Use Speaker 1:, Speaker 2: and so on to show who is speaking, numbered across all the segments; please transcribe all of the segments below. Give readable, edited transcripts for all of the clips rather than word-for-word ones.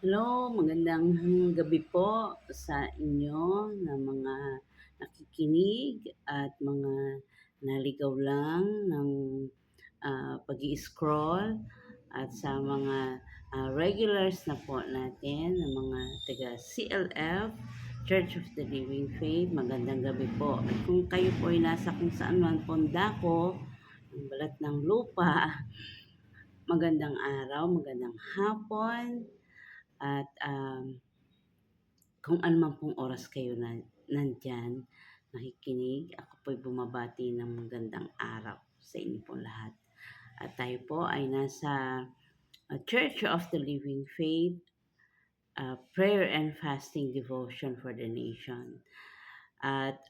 Speaker 1: Hello, magandang gabi po sa inyo na mga nakikinig at mga naligaw lang ng pag scroll at sa mga regulars na po natin, ng mga taga CLF, Church of the Living Faith, magandang gabi po. At kung kayo po ay nasa kung saan man pondako, ang balat ng lupa, magandang araw, magandang hapon, at kung ano man pong oras kayo nandyan, nakikinig, ako po'y bumabati ng magandang araw sa inyo pong lahat. At tayo po ay nasa Church of the Living Faith, Prayer and Fasting Devotion for the Nation. At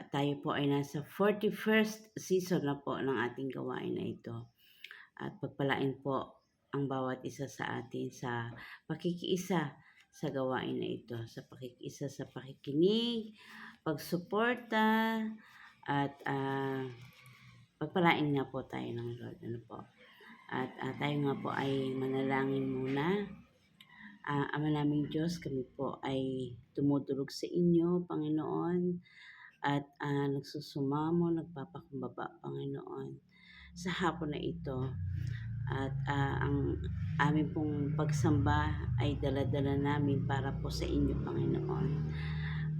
Speaker 1: tayo po ay nasa 41st season na po ng ating gawain na ito. At pagpalain po ang bawat isa sa atin sa pakikiisa sa gawain na ito, sa pakikiisa sa pakikinig, pagsuporta, at pagpalain nga po tayo ng Lord. Ano po? At tayo nga po ay manalangin muna. Ama naming Diyos, kami po ay tumutulog sa inyo, Panginoon, at nagsusumamo, nagpapakumbaba, Panginoon, sa hapon na ito. At ang aming pong pagsamba ay daladala namin para po sa inyo, Panginoon.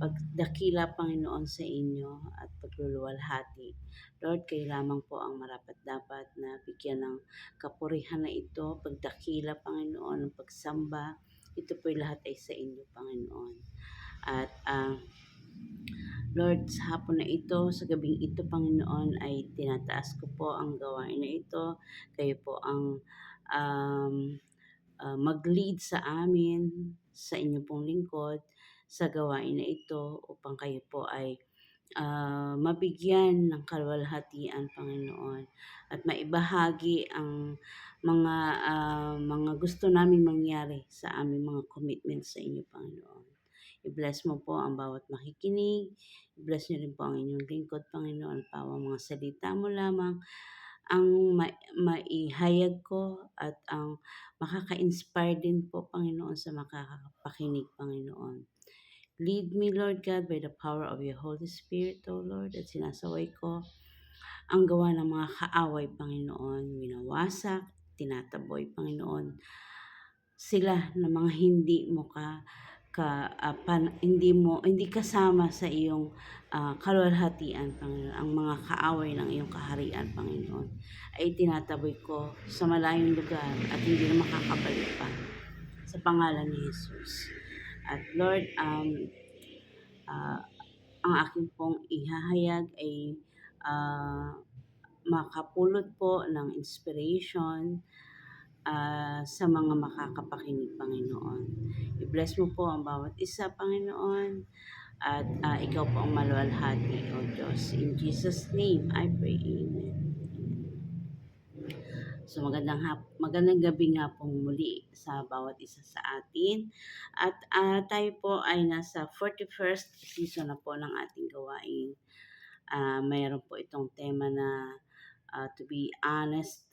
Speaker 1: Pagdakila, Panginoon, sa inyo at pagluluwalhati. Lord, kayo lamang po ang marapat-dapat na bigyan ng kapurihan na ito. Pagdakila, Panginoon, ng pagsamba, ito po'y lahat ay sa inyo, Panginoon. At Lord, sa hapon na ito, sa gabing ito, Panginoon, ay tinataas ko po ang gawain na ito. Kayo po ang mag-lead sa amin, sa inyo pong lingkod, sa gawain na ito upang kayo po ay mabigyan ng kaluwalhatian, Panginoon, at maibahagi ang mga gusto naming mangyari sa aming mga commitments sa inyo, Panginoon. I-bless mo po ang bawat makikinig. I-bless niyo rin po ang inyong lingkod, Panginoon. Pawang mga salita mo lamang ang maihayag ko at ang makaka-inspire din po, Panginoon, sa makakapakinig, Panginoon. Lead me, Lord God, by the power of your Holy Spirit, O Lord, at sinasaway ko ang gawa ng mga kaaway, Panginoon, winawasak, tinataboy, Panginoon, sila na mga hindi kasama sa iyong kaluwalhatian, Panginoon. Ang mga kaaway ng iyong kaharian, Panginoon, ay tinataboy ko sa malayong lugar at hindi na makakabalik pa sa pangalan ni Jesus. At Lord, ang aking pong ihahayag ay makapulot po ng inspiration sa mga makakapakinig, Panginoon. I-bless mo po ang bawat isa, Panginoon, at ikaw po ang maluwalhati, O Diyos. In Jesus' name, I pray. Amen. So magandang gabi nga pong muli sa bawat isa sa atin. At tayo po ay nasa 41st season na po ng ating gawain. Mayroon po itong tema na to be honest,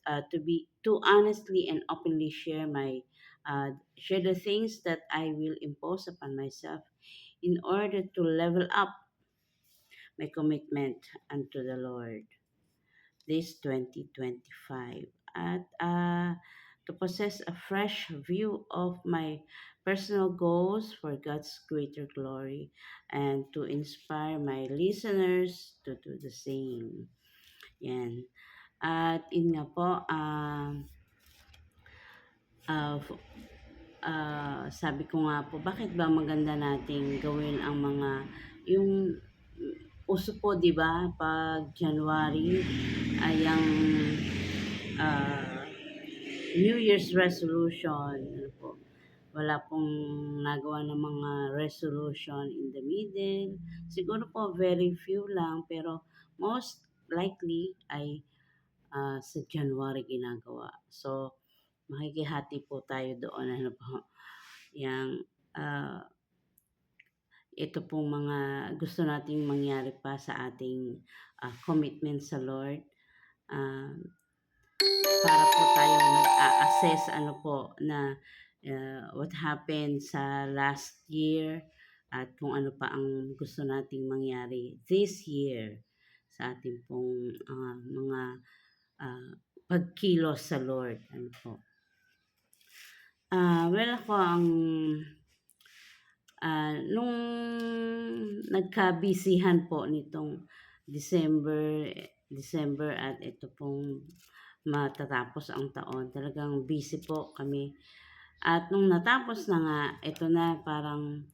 Speaker 1: to honestly and openly share the things that I will impose upon myself in order to level up my commitment unto the Lord this 2025. At to possess a fresh view of my personal goals for God's greater glory and to inspire my listeners to do the same. Yan. At yun nga po, sabi ko nga po, bakit ba maganda nating gawin ang yung uso po, di ba, pag January, ay ang New Year's resolution, ano po, wala pong nagawa ng mga resolution in the middle. Siguro po very few lang, pero most likely ay sa January ginagawa. So, makikihati po tayo doon. Ano po, yung ito pong mga gusto nating mangyari pa sa ating commitment sa Lord. Para po tayo nag-a-assess ano po na what happened sa last year at kung ano pa ang gusto nating mangyari this year sa ating pong mga ah, pagkilos sa Lord. Ano po. Well, ako nung nagkabisihan po nitong December, December at ito pong matatapos ang taon, talagang busy po kami. At nung natapos na nga, ito na parang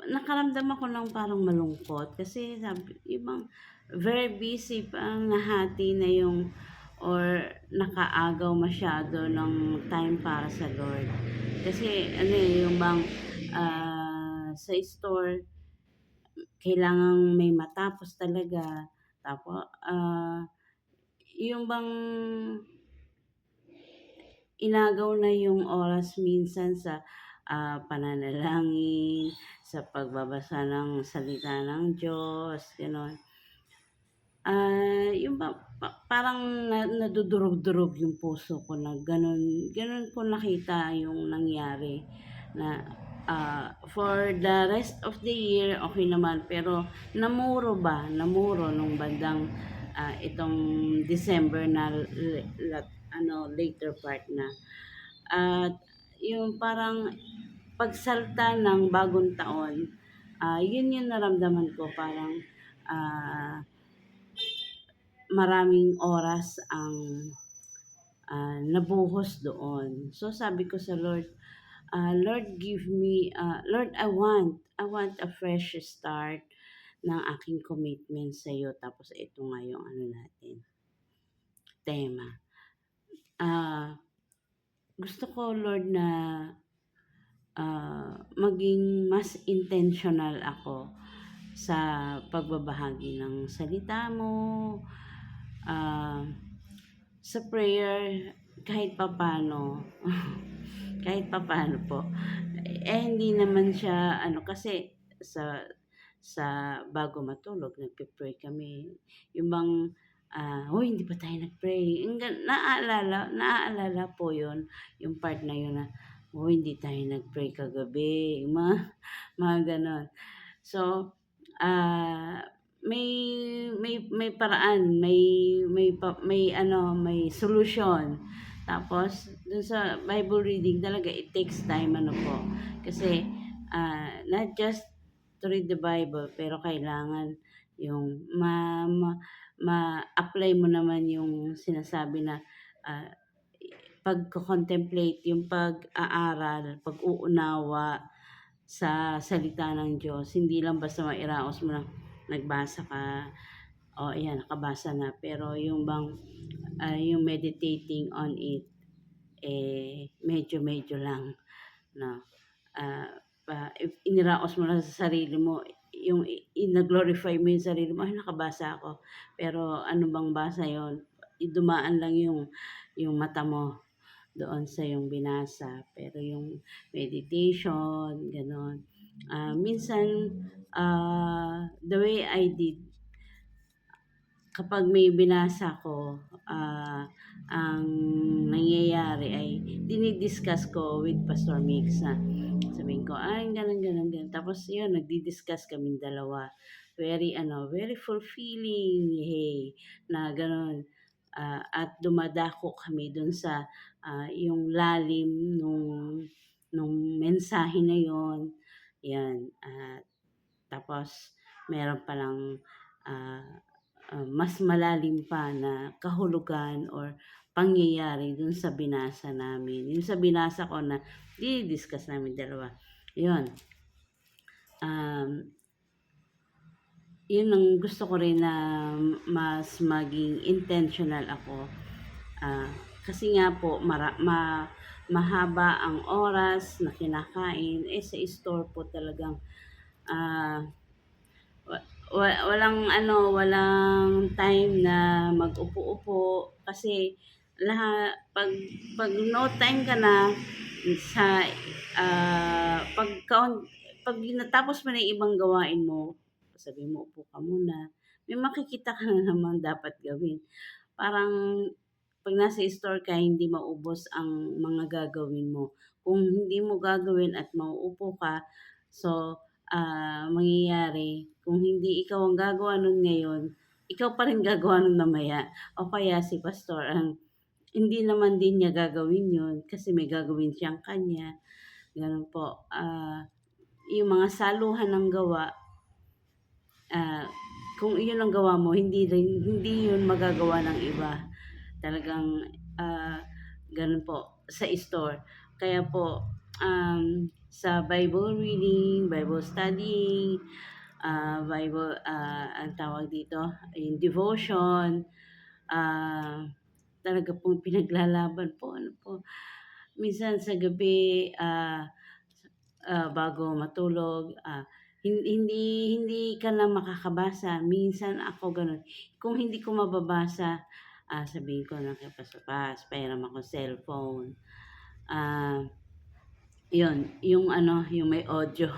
Speaker 1: nakaramdam ako ng parang malungkot kasi sabi, ibang very busy, parang nahati na yung or nakaagaw masyado ng time para sa Lord. Kasi ano yung bang sa store, kailangang may matapos talaga. Tapos, yung bang inagaw na yung oras minsan sa pananalangin, sa pagbabasa ng salita ng Diyos, gano'n. Yung parang nadudurog-durog yung puso ko na gano'n ko nakita yung nangyari na for the rest of the year okay naman pero namuro nung bandang itong December na later part na at yung parang pagsalta ng bagong taon, yun yung naramdaman ko parang ah, maraming oras ang nabuhos doon. So sabi ko sa Lord, Lord give me, Lord I want a fresh start ng aking commitment sa iyo. Tapos ito nga yung ano natin, tema. Gusto ko Lord na maging mas intentional ako sa pagbabahagi ng salita mo, ah, sa prayer, kahit papano, kahit papano po. Hindi naman siya, kasi sa bago matulog, nagpe-pray kami. Yung bang, hoy, hindi pa tayo nag-pray. Naaalala po yon yung part na yun na, hoy, hindi tayo nag-pray kagabi. Mga ganon. So, may may paraan, may solution. Tapos dun sa Bible reading talaga it takes time po. Kasi not just to read the Bible pero kailangan yung ma-apply mo naman yung sinasabi na uh, pagko-contemplate, yung pag-aaral, pag-uunawa sa salita ng Diyos. Hindi lang basta mairaos mo lang nagbasa ka, o ayan, nakabasa na. Pero yung bang, yung meditating on it, medyo lang. No? If iniraos mo lang sa sarili mo, yung ina-glorify mo yung sarili mo, ay nakabasa ako. Pero ano bang basa yon? Dumaan lang yung mata mo doon sa yung binasa. Pero yung meditation, gano'n. Minsan, the way I did, kapag may binasa ko, ang nangyayari ay dinidiscuss ko with Pastor Mix na sabihin ko, ay, ganun. Tapos yun, nagdi-discuss kaming dalawa. Very fulfilling, hey, na ganun. At dumadako kami dun sa yung lalim nung mensahe na yon. Yan. Tapos, meron palang mas malalim pa na kahulugan or pangyayari dun sa binasa namin. Yung sa binasa ko na di-discuss namin dalawa. Yun. Yun ang gusto ko rin na mas maging intentional ako. Kasi nga po, mahaba ang oras na kinakain. Sa store po talagang walang time na mag-upo-upo kasi pag no time ka na sa pag natapos mo na yung ibang gawain mo, sabi mo upo ka muna, may makikita ka na naman dapat gawin. Parang pag nasa store ka, hindi maubos ang mga gagawin mo Kung hindi mo gagawin at mauupo ka, so, mangyayari kung hindi ikaw ang gagawa nun ngayon, ikaw pa rin gagawa nun mamaya o kaya si pastor ang hindi naman din niya gagawin yun kasi may gagawin siyang kanya, gano'n po. Yung mga saluhan ng gawa, ah, kung iyon ang gawa mo, hindi yun magagawa ng iba. Talagang, gano'n po sa store. Kaya po, sa Bible reading, Bible studying, ang tawag dito, yung devotion, ah, talaga pong pinaglalaban po, ano po. Minsan sa gabi, bago matulog, hindi hindi ka na makakabasa. Minsan ako gano'n. Kung hindi ko mababasa, sabihin ko na kay Pastor, pahiram ako cellphone. Ah, 'Yun, yung ano, yung may audio,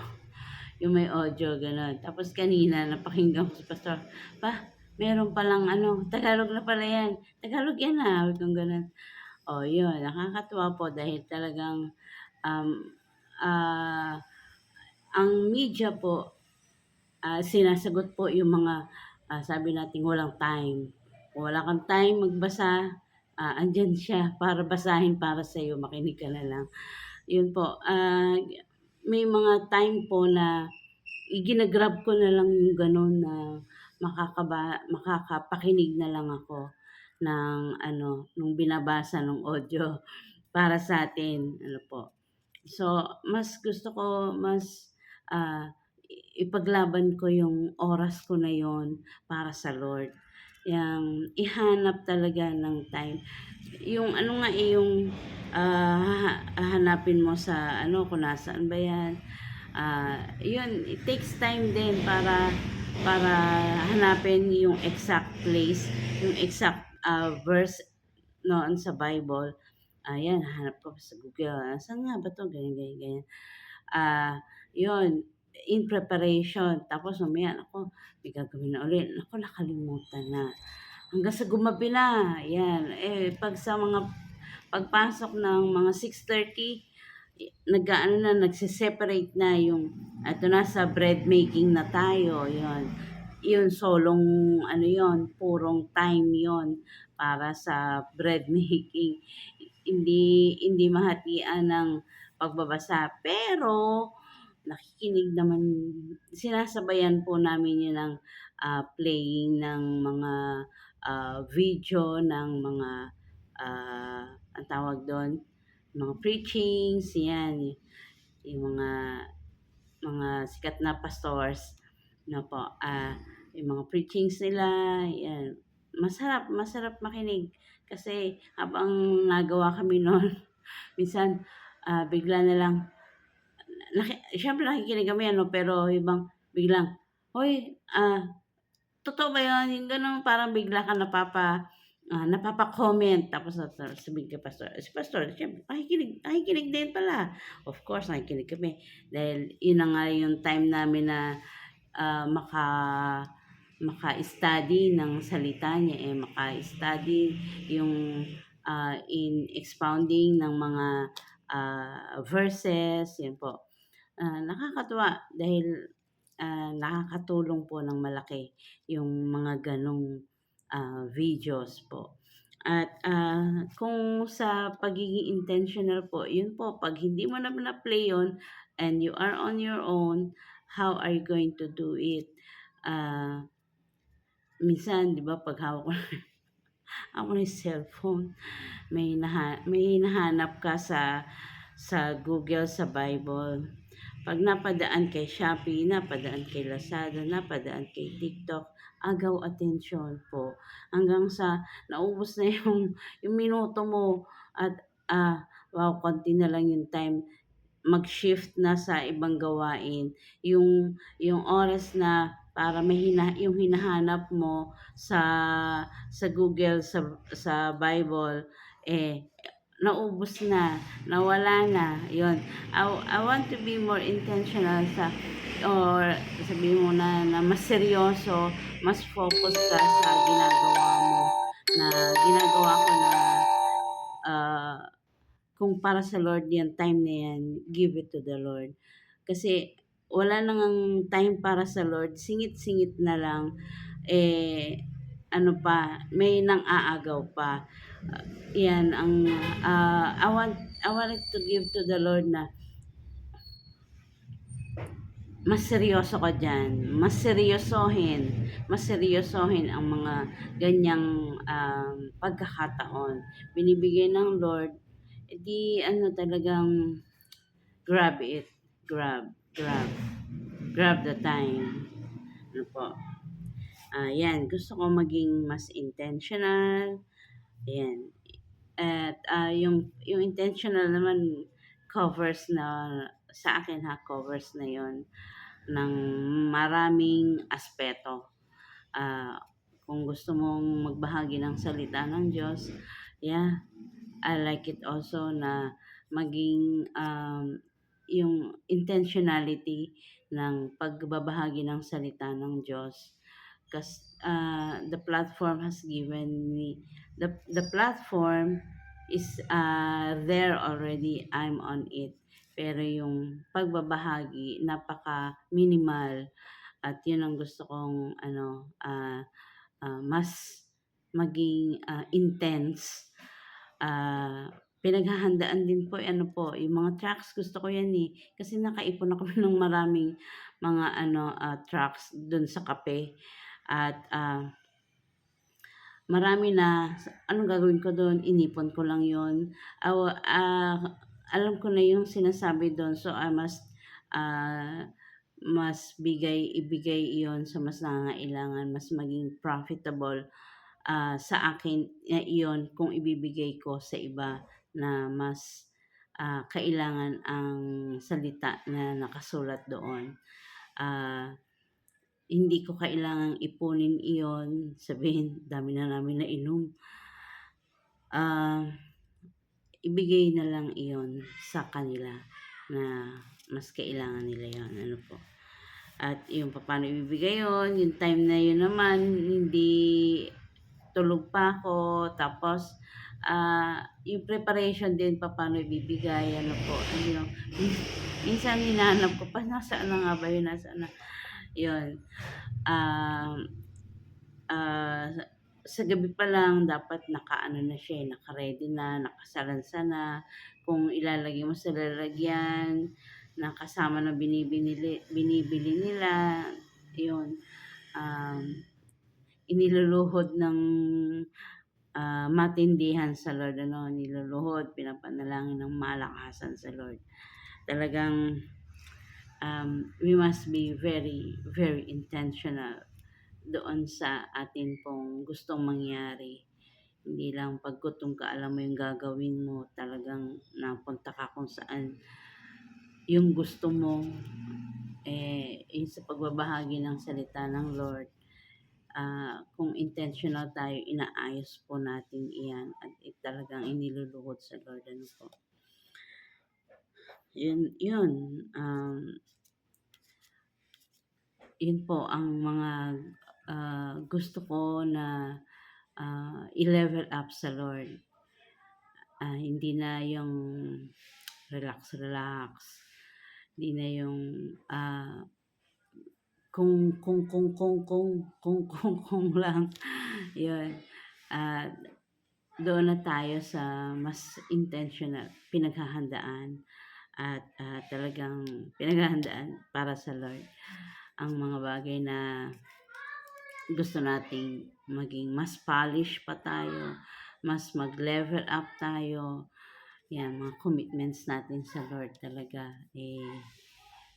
Speaker 1: yung may audio gano'n. Tapos kanina napakinggan ko si Pastor, meron palang ano, Tagalog na pala 'yan, Tagalog 'yan, sabi kong gano'n. Oh, 'yun, nakakatuwa po dahil talagang, um, ah, ang media po, sinasagot po yung mga, sabi nating walang time. Kung wala kang time magbasa, andiyan siya para basahin para sa'yo, makinig ka na lang. Yun po, may mga time po na gina-grab ko na lang yung gano'n na makakapakinig na lang ako ng ano, nung binabasa nung audio para sa'tin, ano po. So, mas gusto ko ipaglaban ko yung oras ko na yon para sa Lord. Yang ihanap talaga ng time. Yung ano nga yung hahanapin mo sa ano kung nasaan ba yan. Yun, it takes time din para hanapin yung exact place, yung exact verse noon sa Bible. Ayan, hanap ko sa Google. Saan nga ba 'to? Ganyan, ganyan, ganyan. Yun, in preparation. Tapos mamaya, naku, may gagawin na ulit. Naku, nakalimutan na. Hanggang sa gumabi na. Yan. Pagpasok ng mga 6:30, nag-aano na, nagse-separate na yung, eto na sa bread making na tayo. Yun. Yun, solong, ano yun, purong time yon para sa bread making. Hindi mahatian ng pagbabasa. Pero, nakikinig naman, sinasabayan po namin yun ng playing ng mga video ng mga, ang tawag doon, mga preachings, yan, yung mga sikat na pastors, no po, yung mga preachings nila, yan, masarap makinig. Kasi habang nagawa kami noon, minsan bigla na lang, siyempre nakikinig kami ano, pero ibang biglang, "Hoy, totoo ba 'yun?" Yung gano'n parang bigla kang napapa-comment tapos sasabihin kay pastor, si pastor siyempre nakikinig din pala. Of course nakikinig kami dahil 'yun na nga yung time namin na, maka-study ng salita niya, maka-study yung, in expounding ng mga, verses, 'yun po. Nakakatuwa dahil, nakakatulong po ng malaki yung mga gano'ng, videos po. At, kung sa pagiging intentional po, yun po 'pag hindi mo naman na-play yun and you are on your own, how are you going to do it? Ah, Minsan 'di ba 'pag hawak mo hawak mo yung cellphone, may hinahanap ka sa Google, sa Bible. 'Pag napadaan kay Shopee, napadaan kay Lazada, napadaan kay TikTok, agaw atensyon po. Hanggang sa naubos na yung minuto mo at, wow, konti na lang yung time, mag-shift na sa ibang gawain. Yung oras na para yung hinahanap mo sa Google, sa Bible, naubos na, nawala na, yon. I want to be more intentional or sabihin mo na mas seryoso, mas focus ka sa ginagawa mo, na ginagawa ko na, ah, kung para sa Lord yan, time na yan, give it to the Lord. Kasi wala nang time para sa Lord, singit-singit na lang, ano pa, may nang aagaw pa. Yan ang I want to give to the Lord na mas seryoso ka diyan, mas seryosohin ang mga ganyang pagkakataon. Binibigay ng Lord, di ano talagang grab it, grab, grab the time. Ano po? Yan, gusto ko maging mas intentional. Ayan. At yung intentional naman covers na sa akin ha, covers na yon ng maraming aspeto. Ah, kung gusto mong magbahagi ng salita ng Diyos, yeah, I like it also na maging yung intentionality ng pagbabahagi ng salita ng Diyos. Because the platform has given me, the platform is there already, I'm on it. Pero yung pagbabahagi, napaka minimal at yun ang gusto kong mas maging intense. Pinaghahandaan din po ano po, yung mga tracks gusto ko yan eh. Kasi nakaipon ako ng maraming mga tracks dun sa kape. At marami na, anong gagawin ko doon? Inipon ko lang yon. Alam ko na yung sinasabi doon. So, I must mas ibigay iyon sa mas nangangailangan, mas maging profitable sa akin iyon kung ibibigay ko sa iba na mas kailangan ang salita na nakasulat doon. Hindi ko kailangang ipunin iyon, sabihin, dami na namin nainom. Ibigay na lang iyon sa kanila na mas kailangan nila yon. Ano po? At yung paano ibibigay yon, yung time na yun naman, hindi tulog pa ako. Tapos, yung preparation din, paano ibibigay, ano po. Minsan hinahanap ko pa, nasaan na nga ba yun, nasaan na. Yun. Sa gabi pa lang, dapat nakaano na siya, naka-ready na, nakasalansa na. Kung ilalagay mo sa lalagyan, nakasama na binibili nila, yun. Iniluluhod ng matindihan sa Lord, niluluhod, pinapanalangin ng malakasan sa Lord. Talagang we must be very, very intentional doon sa atin pong gustong mangyari. Hindi lang paggutom ka, alam mo yung gagawin mo, talagang napunta ka kung saan yung gusto mo, yung sa pagbabahagi ng salita ng Lord. Kung intentional tayo, inaayos po natin iyan at talagang iniluluhod sa Lord. Ano po? Yun po ang mga gusto ko na i-level up sa Lord. Hindi na yung relax. Hindi na yung kung lang. Yun. Doon na tayo sa mas intentional, pinaghahandaan at talagang pinaghahandaan para sa Lord ang mga bagay na gusto nating maging mas polish pa tayo, mas mag-level up tayo. Yan, mga commitments natin sa Lord talaga,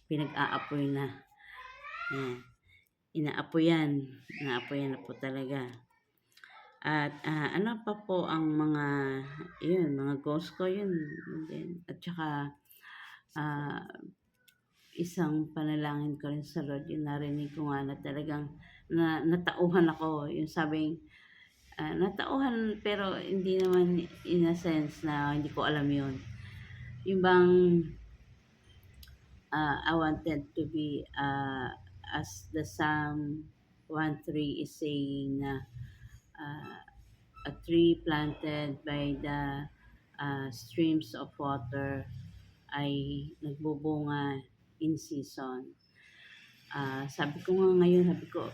Speaker 1: pinag-aapoy na. Yan. Inaapoyan na po talaga. At ano pa po ang mga goals ko yun. At saka, isang panalangin ko rin sa Lord, yung narinig ko nga na talagang natauhan ako. Yung sabing, natauhan pero hindi naman in a sense na hindi ko alam yun. Yung bang I wanted to be as the Psalm 1:3 is saying na a tree planted by the streams of water ay nagbubunga in season. Sabi ko nga ngayon, sabi ko,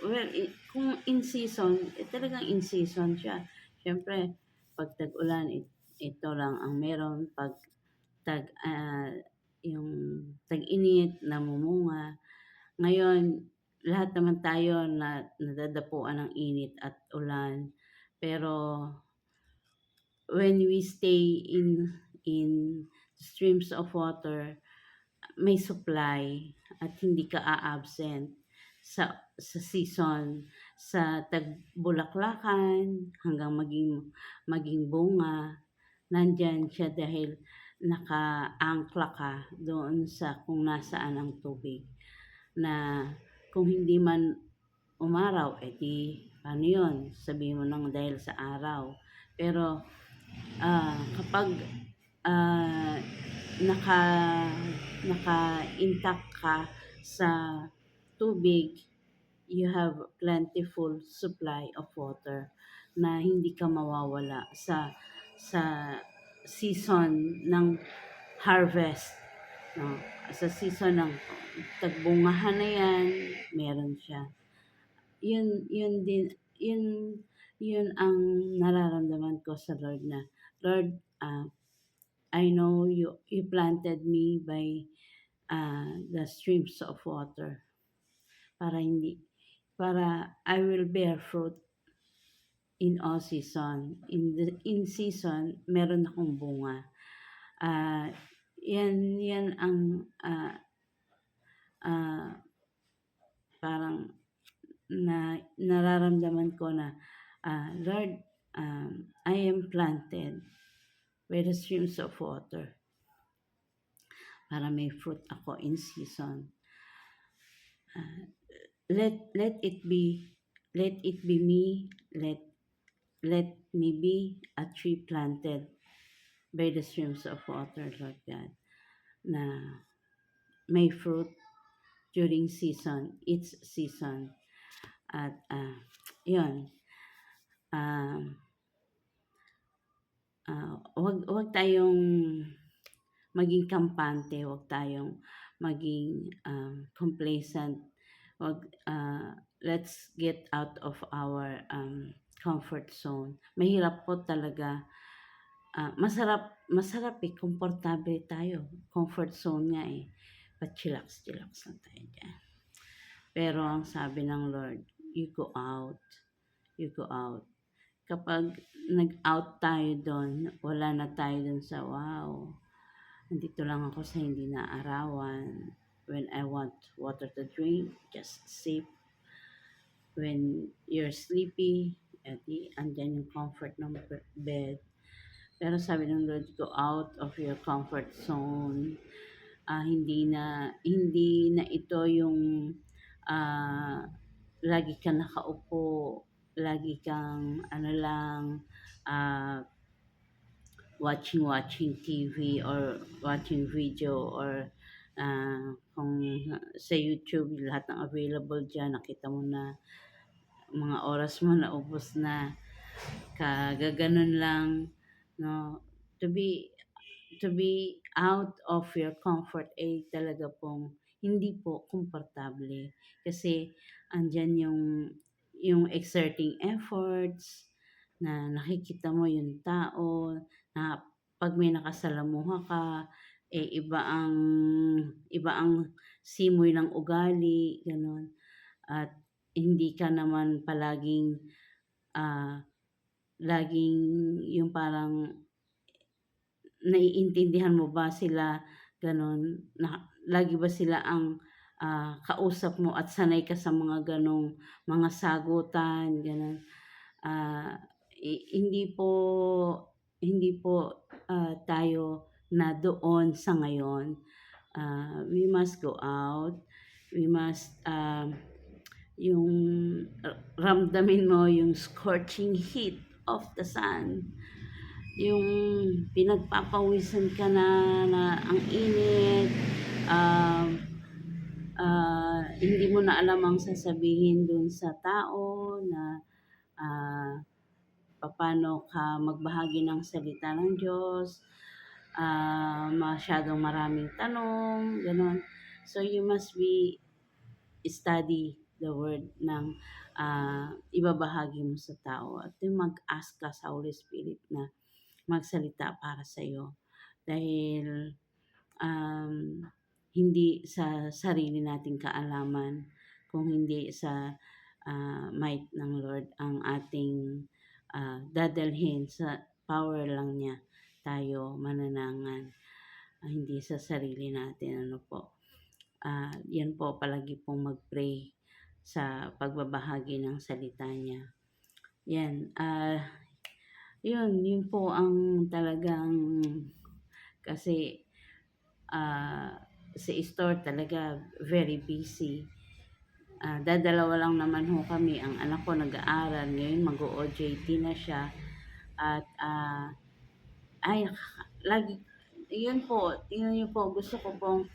Speaker 1: well, kung in season, talagang in season siya. Siyempre, pag tag-ulan, ito lang ang meron. Pag yung tag-init, namumunga. Ngayon, lahat naman tayo na nadadapuan ng init at ulan. Pero when we stay in streams of water, may supply at hindi ka a-absent sa season, sa tagbulaklakan hanggang maging bunga, nandyan siya dahil nakaangkla ka doon sa kung nasaan ang tubig. Na kung hindi man umaraw, edi ano yun, sabihin mo nang dahil sa araw. Pero kapag ah, naka naka-intact ka sa tubig, you have plentiful supply of water na hindi ka mawawala sa season ng harvest, no? Sa season ng tagbungahan na yan, meron siya. Yun din, yun ang nararamdaman ko sa Lord na, Lord, I know you planted me by the streams of water para I will bear fruit in all season. In season, meron akong bunga. Yan ang parang nararamdaman ko na, Lord, I am planted by the streams of water para may fruit ako in season. Let it be me, let me be a tree planted by the streams of water, Lord God, na may fruit during season, its season. At yun, wag tayong maging kampante, wag tayong maging complacent. Let's get out of our comfort zone. Mahirap po talaga. Masarap komportable tayo. Comfort zone nga eh. But chillax lang tayo dyan. Pero ang sabi ng Lord, you go out. Kapag nag-out tayo doon, wala na tayo doon sa wow. Nandito lang ako sa hindi naarawan. When I want water to drink, just sip. When you're sleepy, andyan yung comfort ng bed. Pero sabi ng Lord, go out of your comfort zone. Hindi na ito yung lagi ka nakaupo, lagi kang watching TV or watching video or kung sa YouTube, lahat ng available dyan, nakita mo na mga oras mo na ubos na, kagaganon lang, no? To be out of your comfort ay talaga pong hindi po komportable kasi andyan yung exerting efforts na nakikita mo yung tao na pag may nakasalamuha ka iba ang simoy ng ugali, ganon. At hindi ka naman palaging laging yung parang naiintindihan mo ba sila, ganon, lagi ba sila ang kausap mo at sanay ka sa mga ganong mga sagutan, ganon. Hindi po tayo na doon sa ngayon. We must go out. We must yung ramdamin mo yung scorching heat of the sun. Yung pinagpapawisan ka na ang init. Hindi mo na alam ang sasabihin dun sa tao na paano ka magbahagi ng salita ng Diyos, masyadong maraming tanong, gano'n. So, you must be study the word ng ibabahagi mo sa tao at yung mag-ask ka sa Holy Spirit na magsalita para sa iyo dahil um, hindi sa sarili nating kaalaman kung hindi sa might ng Lord ang ating dadalhin sa power lang niya tayo mananangan, hindi sa sarili natin ano po. Yan po palagi pong mag-pray sa pagbabahagi ng salita niya. Yan, yun po ang talagang kasi sa store talaga very busy. Dadalawa lang naman ho kami. Ang anak ko nag-aaral. Ngayon mag-OJT na siya. At ay, lagi, yun po, gusto ko pong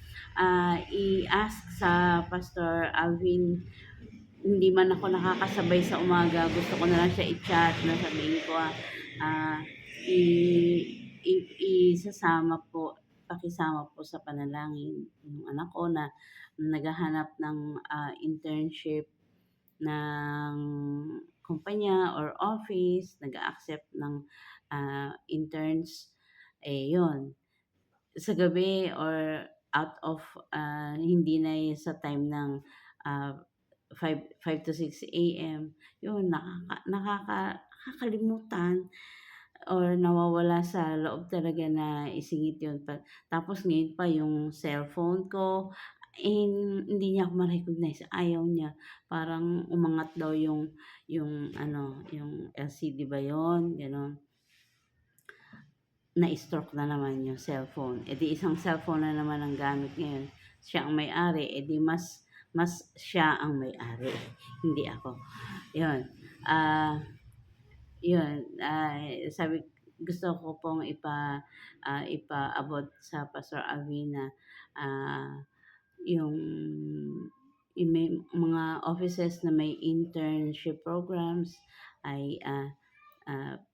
Speaker 1: i-ask sa Pastor Alvin, hindi man ako nakakasabay sa umaga, gusto ko na lang siya i-chat na sabihin ko, ah, isasama po, pakisama po sa panalangin yung anak ko na naghahanap ng internship ng kumpanya or office, nag-accept ng interns, yun. Sa gabi or out of, hindi na yun sa time ng uh, 5 to 6 a.m. Yun, nakakalimutan or nawawala sa loob talaga na isingit yun. Tapos ngayon pa yung cellphone ko, hindi niya ako ma-recognize. Ayaw niya. Parang umangat daw yung LCD ba yun? Gano'n. Na-stroke na naman yung cellphone. E di isang cellphone na naman ang gamit ngayon. Siya ang may-ari. E di mas siya ang may-ari. Hindi ako. Yun. Yun. Sabi, gusto ko pong ipaabot sa Pastor Alvina yung, yung may mga offices na may internship programs ay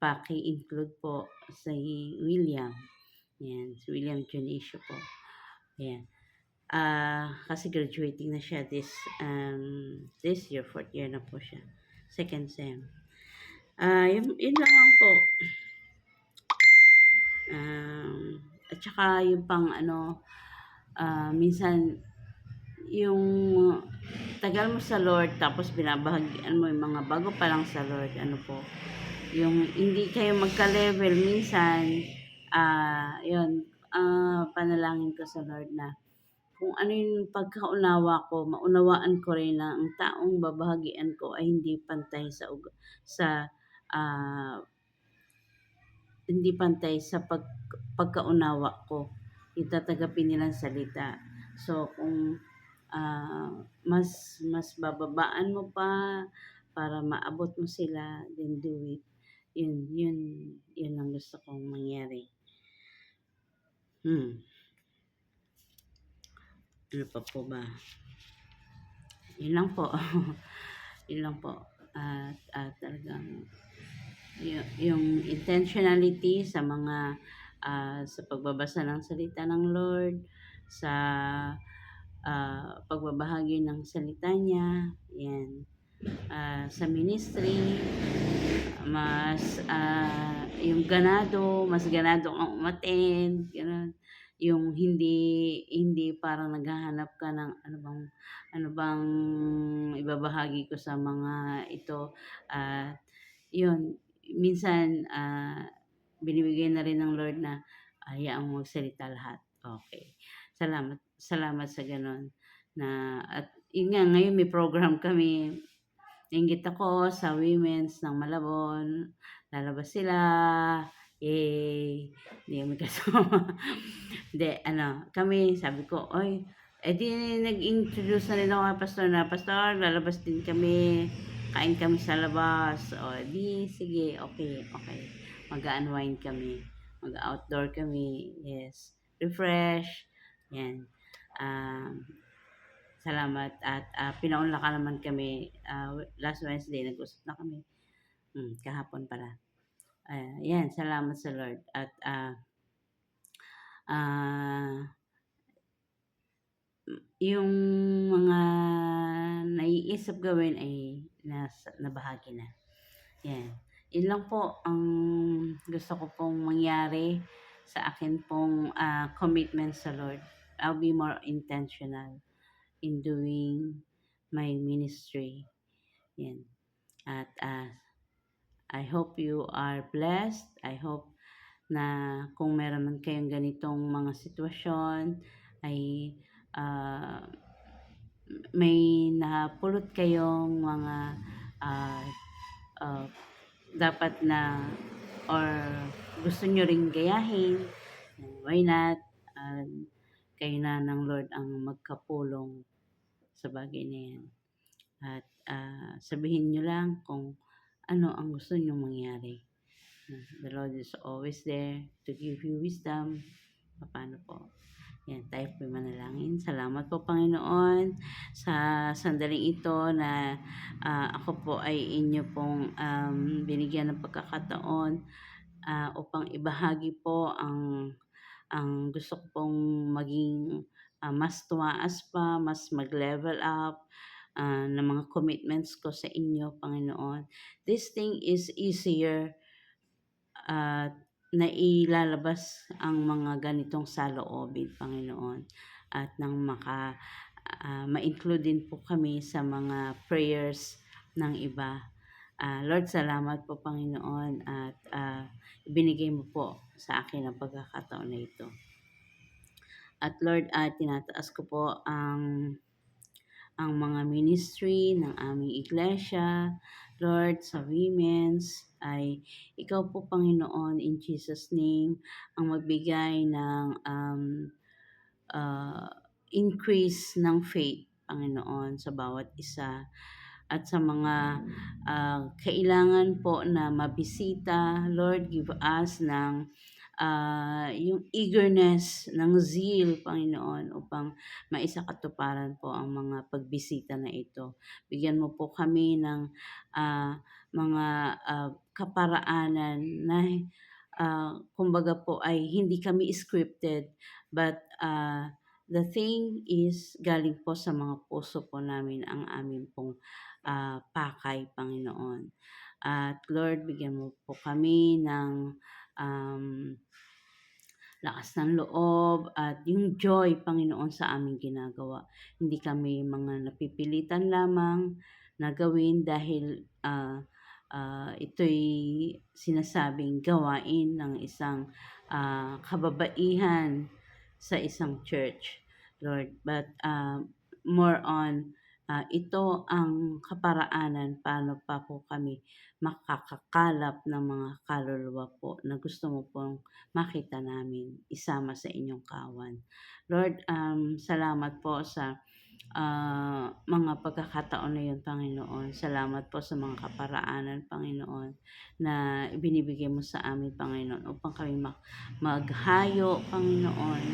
Speaker 1: paki-include po si William. Yan, si William Junicio po. Yan. Kasi graduating na siya this year, 4th year na po siya. Second sem. Yun lang po. At saka yung pang minsan yung tagal mo sa Lord tapos binabahagian mo yung mga bago pa lang sa Lord, yung hindi kayo magka-level minsan, yun, panalangin ko sa Lord na kung ano yung pagkaunawa ko, maunawaan ko rin na ang taong babahagian ko ay hindi pantay sa ah, hindi pantay sa pagkaunawa ko. Itatagapin nilang salita. So, kung mas bababaan mo pa para maabot mo sila, then do it. Yun ang gusto kong mangyari. Ano pa po ba? Yun lang po. Yun lang po. At talagang yung intentionality sa mga sa pagbabasa ng salita ng Lord, sa pagbabahagi ng salita niya, yan. Sa ministry, mas mas ganado kang umattend, gano'n. Yung hindi parang naghahanap ka ng ano bang ibabahagi ko sa mga ito. Yun, minsan binibigay na rin ng Lord na hayaan mo magsalita lahat. Okay. Salamat sa gano'n at yun nga, ngayon may program kami. Nainggit ako sa women's ng Malabon. Lalabas sila. Yay! Hindi kami kasama. Hindi, kami, sabi ko, oy, di nag-introduce na rin ako kay Pastor na, Pastor, lalabas din kami. Kain kami sa labas. O, di, sige, okay. Mag-unwind kami. Mag-outdoor kami. Yes. Refresh. Yan. Salamat at pinaunlakan naman kami last Wednesday, nag-usap na kami. Kahapon pala. Yan, salamat sa Lord. At ah, yung mga naiisip gawin ay nabahagi na. Yan. Yun lang po ang gusto ko pong mangyari sa akin pong commitment sa Lord. I'll be more intentional in doing my ministry. Yan. At I hope you are blessed. I hope na kung meron man kayong ganitong mga sitwasyon ay ah, may napulot kayong mga ah, ah, dapat na or gusto nyo ring gayahin, why not? Kayo na ng Lord ang magkapulong sa bagay na yan. At sabihin nyo lang kung ano ang gusto nyo mangyari. The Lord is always there to give you wisdom. Paano po? Yan, tayo po manalangin. Salamat po, Panginoon, sa sandaling ito na ako po ay inyo pong binigyan ng pagkakataon upang ibahagi po ang gusto ko pong maging mas tumaas pa, mas mag-level up ng mga commitments ko sa inyo, Panginoon. This thing is easier at nailalabas ang mga ganitong saloobin, Panginoon. At nang ma-include din po kami sa mga prayers ng iba. Lord, salamat po, Panginoon, at ibinigay mo po sa akin ang pagkakataon na ito. At Lord, tinataas ko po ang mga ministry ng aming iglesia. Lord, sa women's ay ikaw po, Panginoon, in Jesus' name, ang magbigay ng uh, increase ng faith, Panginoon, sa bawat isa. At sa mga kailangan po na mabisita, Lord, give us ng yung eagerness, ng zeal, Panginoon, upang maisakatuparan po ang mga pagbisita na ito. Bigyan mo po kami ng mga kaparaanan na kumbaga po ay hindi kami scripted, but the thing is galing po sa mga puso po namin ang amin pong pakay, Panginoon. At Lord, bigyan mo po kami ng lakas ng loob at yung joy, Panginoon, sa aming ginagawa. Hindi kami mga napipilitan lamang na gawin dahil ito'y sinasabing gawain ng isang kababaihan sa isang church, Lord. But more on, ito ang kaparaanan paano pa po kami makakakalap ng mga kaluluwa po na gusto mo pong makita namin isama sa inyong kawan. Lord, salamat po sa mga pagkakataon na yun, Panginoon. Salamat po sa mga kaparaanan, Panginoon, na ibinibigay mo sa amin, Panginoon, upang kami maghayo, Panginoon,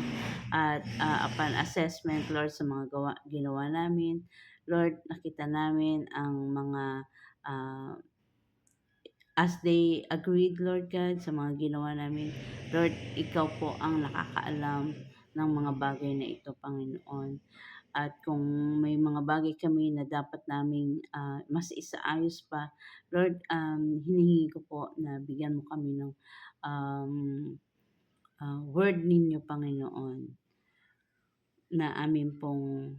Speaker 1: at upon assessment, Lord, sa mga ginawa namin, Lord, nakita namin ang mga uh, as they agreed, Lord God, sa mga ginawa namin. Lord, ikaw po ang nakakaalam ng mga bagay na ito, Panginoon. At kung may mga bagay kami na dapat naming mas isaayos pa, Lord, hinihingi ko po na bigyan mo kami ng um, word ninyo, Panginoon, na amin pong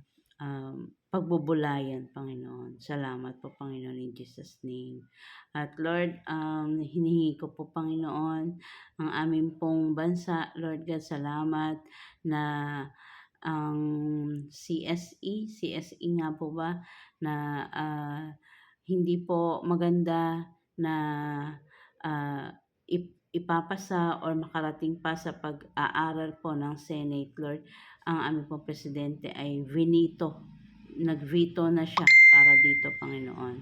Speaker 1: pagbubulayan, Panginoon. Salamat po, Panginoon, in Jesus' name. At Lord, hinihingi ko po, Panginoon, ang amin pong bansa. Lord God, salamat na ang CSE nga po ba, na hindi po maganda na ipapasa or makarating pa sa pag-aaral po ng Senate, Lord. Ang aming pong presidente ay nag-veto na siya para dito, Panginoon.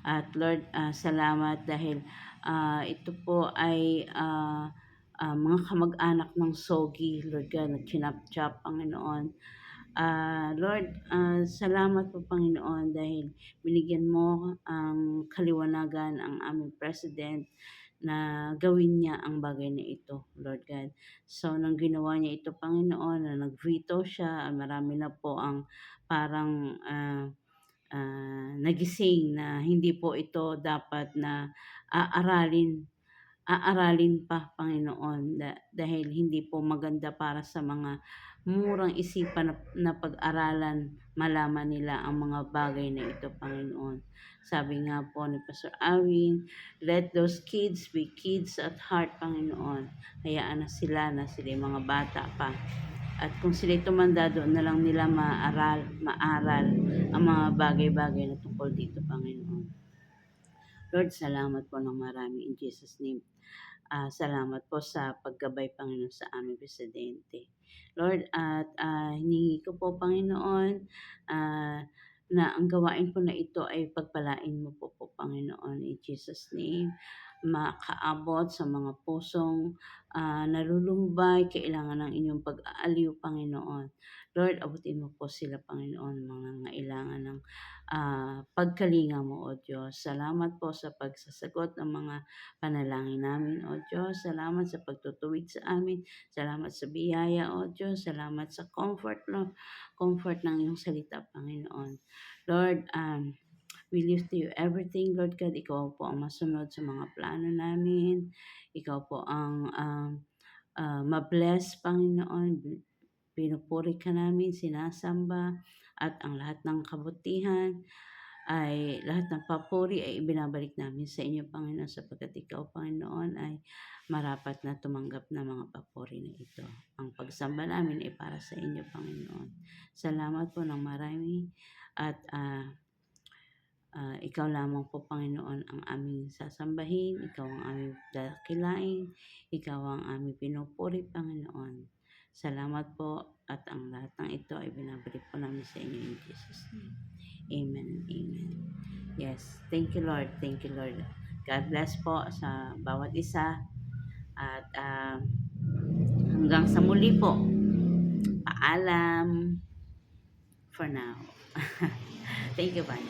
Speaker 1: At Lord, salamat dahil ito po ay mga kamag-anak ng Sogi, Lord God, na chinap-chap, Panginoon. Lord, salamat po, Panginoon, dahil binigyan mo ang kaliwanagan ang aming president na gawin niya ang bagay na ito, Lord God. So, nang ginawa niya ito, Panginoon, na nag-veto siya, marami na po ang parang nagising na hindi po ito dapat na aaralin aaralin pa, Panginoon, dahil hindi po maganda para sa mga murang isipan na pag-aralan, malaman nila ang mga bagay na ito, Panginoon. Sabi nga po ni Pastor Awin, let those kids be kids at heart, Panginoon. Hayaan na sila yung mga bata pa. At kung sila'y tumanda, doon na lang nila maaral ang mga bagay-bagay na tungkol dito, Panginoon. Lord, salamat po ng marami in Jesus' name. Salamat po sa paggabay, Panginoon, sa aming presidente. Lord, at hiningi ko po, Panginoon, ah, na ang gawain po na ito ay pagpalain mo po, Panginoon, in Jesus' name. Makaabot sa mga pusong nalulumbay, kailangan ng inyong pag-aaliw, Panginoon. Lord, abutin mo po sila, Panginoon, mga ngailangan ng pagkalinga mo, O Diyos. Salamat po sa pagsasagot ng mga panalangin namin, O Diyos. Salamat sa pagtutuwid sa amin. Salamat sa biyaya, O Diyos. Salamat sa comfort, Lord. Comfort ng iyong salita, Panginoon. Lord, we lift to you everything, Lord God. Ikaw po ang masunod sa mga plano namin. Ikaw po ang ma-bless, Panginoon. Pinupuri ka namin, sinasamba, at ang lahat ng kabutihan ay lahat ng papuri ay ibinabalik namin sa inyo, Panginoon, sapagkat ikaw, Panginoon, ay marapat na tumanggap na mga papuri na ito. Ang pagsamba namin ay para sa inyo, Panginoon. Salamat po ng marami at ikaw lamang po, Panginoon, ang aming sasambahin, ikaw ang aming dakilain, ikaw ang aming pinupuri, Panginoon. Salamat po at ang lahat ng ito ay binabalik po namin sa inyo in Jesus' name. Amen and amen. Yes, thank you, Lord. Thank you, Lord. God bless po sa bawat isa at hanggang sa muli po. Paalam for now. Thank you, bye.